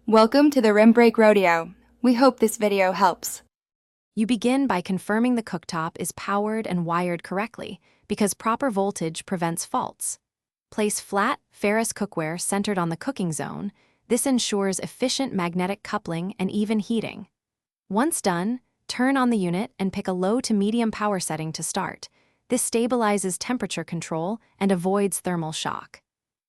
Welcome to the Rim Break Rodeo. We hope this video helps. You begin by confirming the cooktop is powered and wired correctly, because proper voltage prevents faults. Place flat, ferrous cookware centered on the cooking zone. This ensures efficient magnetic coupling and even heating. Once done, turn on the unit and pick a low to medium power setting to start. This stabilizes temperature control and avoids thermal shock.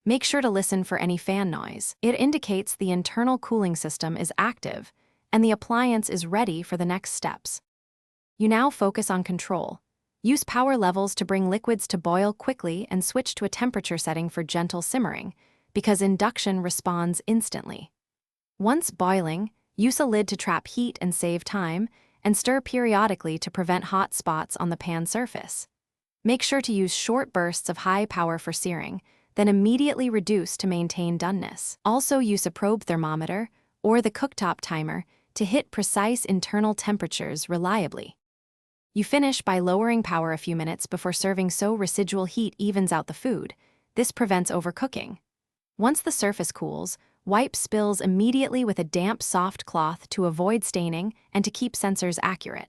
Make sure to listen for any fan noise. It indicates the internal cooling system is active and the appliance is ready for the next steps. You now focus on control. Use power levels to bring liquids to boil quickly and switch to a temperature setting for gentle simmering, because induction responds instantly. Once boiling, use a lid to trap heat and save time, and stir periodically to prevent hot spots on the pan surface. Make sure to use short bursts of high power for searing, then immediately reduce to maintain doneness. Also use a probe thermometer or the cooktop timer to hit precise internal temperatures reliably. You finish by lowering power a few minutes before serving so residual heat evens out the food. This prevents overcooking. Once the surface cools, wipe spills immediately with a damp, soft cloth to avoid staining and to keep sensors accurate.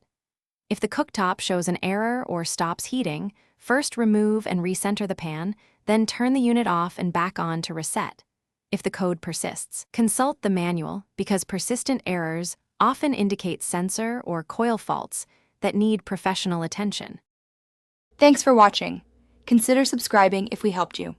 If the cooktop shows an error or stops heating, first remove and recenter the pan, then turn the unit off and back on to reset. If the code persists, consult the manual, because persistent errors often indicate sensor or coil faults that need professional attention. Thanks for watching. Consider subscribing if we helped you.